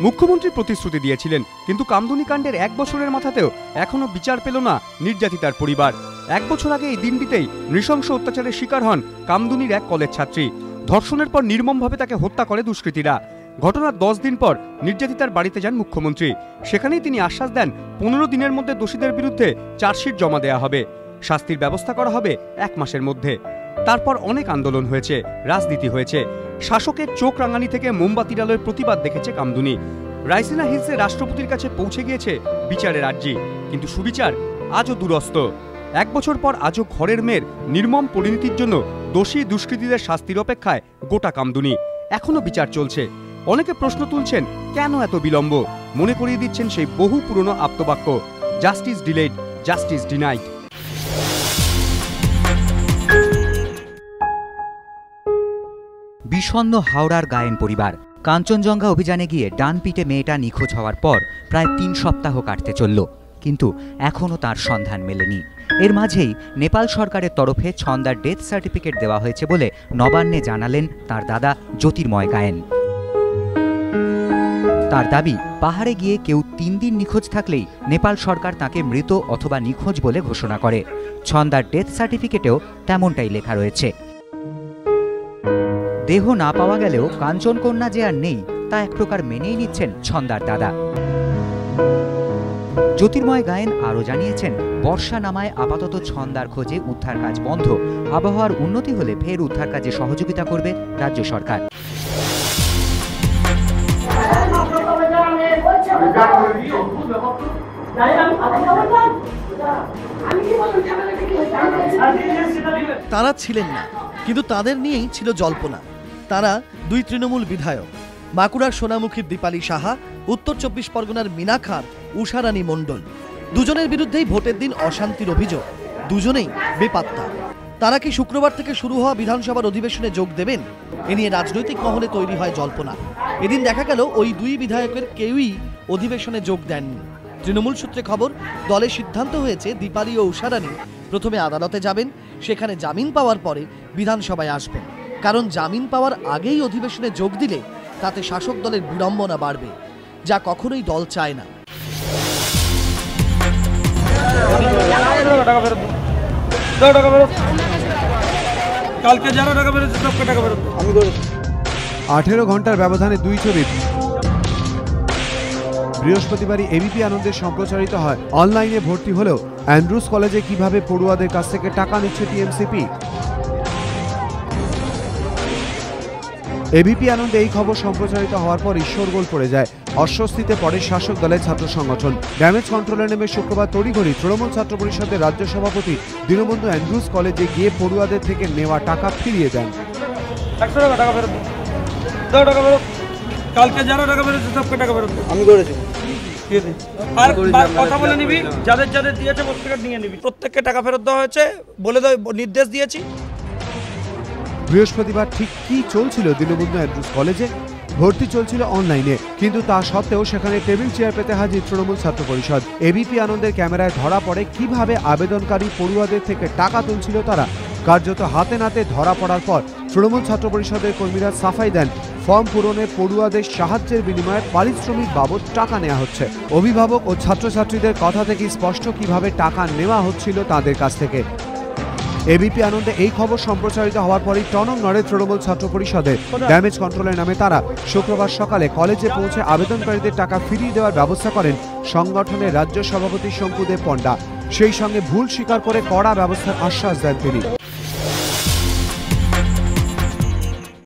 মুখ্যমন্ত্রী প্রতিশ্রুতি দিয়েছিলেন, কিন্তু কামদুনি কাণ্ডের 1 বছরের মাথাতেও এখনো বিচার পেল না নির্যাতিতার পরিবার। 1 বছর আগে এই দিনটিতেই নৃশংস অত্যাচারের শিকার হন কামদুনির এক কলেজ ছাত্রী। ধর্ষণের পর নির্মমভাবে তাকে হত্যা করে দুষ্কৃতীরা। ঘটনার 10 দিন পর নির্যাতিতার বাড়িতে যান মুখ্যমন্ত্রী। সেখানেই তিনি আশ্বাস দেন 15 দিনের মধ্যে দোষীদের বিরুদ্ধে চার্জশিট জমা দেওয়া হবে, শাস্তির ব্যবস্থা করা হবে 1 মাসের মধ্যে। তারপর অনেক আন্দোলন হয়েছে, রাজনীতি হয়েছে। শাসকের চোখ রাঙানি থেকে মোমবাতির আলোয় প্রতিবাদ দেখেছে কামদুনি। রাইসিনা হিলসে রাষ্ট্রপতির কাছে পৌঁছে গিয়েছে বিচারের আর্জি, কিন্তু সুবিচার আজও দূরস্থ। 1 বছর পর আজও ঘরের মেয়ের নির্মম পরিণতির জন্য দোষী দুষ্কৃতীদের শাস্তির অপেক্ষায় গোটা কামদুনি। এখনো বিচার চলছে। অনেকে প্রশ্ন তুলছেন, কেন এত বিলম্ব? মনে করিয়ে দিচ্ছেন সেই বহু পুরনো আপ্তবাক্য, জাস্টিস ডিলেড, জাস্টিস ডিনাইড। বিষণ্ণ হাওড়ার গায়েন পরিবার। কাঞ্চনজঙ্ঘা অভিযানে গিয়ে ডান পিটে মেয়েটা নিখোঁজ হওয়ার পর প্রায় 3 সপ্তাহ কাটতে চলল, কিন্তু এখনও তার সন্ধান মেলেনি। এর মাঝেই নেপাল সরকারের তরফে ছন্দার ডেথ সার্টিফিকেট দেওয়া হয়েছে বলে নবান্নে জানালেন তার দাদা জ্যোতির্ময় গায়েন। তার দাবি, পাহাড়ে গিয়ে কেউ 3 দিন নিখোঁজ থাকলেই নেপাল সরকার তাকে মৃত অথবা নিখোঁজ বলে ঘোষণা করে। ছন্দার ডেথ সার্টিফিকেটেও তেমনটাই লেখা রয়েছে। দেহ না পাওয়া গেলেও কাঞ্চনকন্যা যে আর নেই তা এক প্রকার মেনেই নিচ্ছেন ছন্দার দাদা। জ্যোতির্ময় গায়েন আরও জানিয়েছেন, বর্ষা নামায় আপাতত ছন্দার খোঁজে উদ্ধার কাজ বন্ধ। আবহাওয়ার উন্নতি হলে ফের উদ্ধার কাজে সহযোগিতা করবে রাজ্য সরকার। তারা ছিলেন না, কিন্তু তাদের নিয়েই ছিল জল্পনা। তারা 2 তৃণমূল বিধায়ক, বাঁকুড়ার সোনামুখীর দীপালি সাহা, উত্তর 24 পরগনার মীনা খাঁর উষারানী মণ্ডল। দুজনের বিরুদ্ধেই ভোটের দিন অশান্তির অভিযোগ, দুজনেই বেপাত্তা। তারা কি শুক্রবার থেকে শুরু হওয়া বিধানসভার অধিবেশনে যোগ দেবেন? এ নিয়ে রাজনৈতিক মহলে তৈরি হয় জল্পনা। এদিন দেখা গেল ওই 2 বিধায়কের কেউই অধিবেশনে যোগ দেননি। তৃণমূল সূত্রে খবর, দলের সিদ্ধান্ত হয়েছে দীপালি ও উষারানী প্রথমে আদালতে যাবেন, সেখানে জামিন পাওয়ার পরে বিধানসভায় আসবেন। কারণ জামিন পাওয়ার আগেই অধিবেশনে যোগ দিলে তাতে শাসক দলের বিড়ম্বনা বাড়বে, যা কখনোই দল চায় না। 18 ঘন্টার ব্যবধানে 2 ছবি বৃহস্পতিবারই এবিপি আনন্দে সম্প্রচারিত হয়। অনলাইনে ভর্তি হলেও অ্যান্ড্রুজ কলেজে কিভাবে পড়ুয়াদের কাছ থেকে টাকা নিচ্ছে টিএমসিপি। এবিপি আনন্দে এই খবর সম্প্রচারিত হওয়ার পর শোরগোল পড়ে যায়। অস্বস্তিতে পড়ে শাসক দলের ছাত্র সংগঠন। ড্যামেজ কন্ট্রোলে নেমে শুক্রবার তড়িঘড়ি তৃণমূল ছাত্র পরিষদের রাজ্য সভাপতি দীনবন্ধু অ্যান্ড্রুজ কলেজে গিয়ে পড়ুয়াদের থেকে নেওয়া টাকা ফিরিয়ে দেন। 100 টাকা ফেরত দাও, টাকা ফেরত। কালকে যারা টাকা ফেরত সবকে টাকা ফেরত আমি করেছি। আর কথা বলে নিবি, যাদের যাদের দিয়েছে প্রত্যেকটা নিয়ে নিবি। প্রত্যেককে টাকা ফেরত দেওয়া হয়েছে বলে নির্দেশ দিয়েছি। বৃহস্পতিবার ঠিক কি চলছিল দীনবন্ধু অ্যান্ড্রুজ কলেজে? ভর্তি চলছিল অনলাইনে, কিন্তু তা সত্ত্বেও সেখানে টেবিল চেয়ার পেতে হাজির তৃণমূল ছাত্র পরিষদ। এবিপি আনন্দের ক্যামেরায় ধরা পড়ে কিভাবে আবেদনকারী পড়ুয়াদের থেকে টাকা তুলছিল তারা। কার্যত হাতে নাতে ধরা পড়ার পর তৃণমূল ছাত্র পরিষদের কর্মীরা সাফাই দেন, ফর্ম পূরণে পড়ুয়াদের সাহায্যের বিনিময়ে পারিশ্রমিক বাবদ টাকা নেওয়া হচ্ছে। অভিভাবক ও ছাত্রছাত্রীদের কথা থেকে স্পষ্ট কিভাবে টাকা নেওয়া হচ্ছিল তাদের কাছ থেকে। এবিপি আনন্দে এই খবর সম্প্রচারিত হওয়ার পরই টনক নড়ে তৃণমূল ছাত্র পরিষদের। ড্যামেজ কন্ট্রোলের নামে তারা শুক্রবার সকালে কলেজে পৌঁছে আবেদনকারীদের টাকা ফিরিয়ে দেওয়ার ব্যবস্থা করেন সংগঠনের রাজ্য সভাপতি শঙ্কুদেব পণ্ডা। সেই সঙ্গে ভুল স্বীকার করে কড়া ব্যবস্থার আশ্বাস দেন তিনি।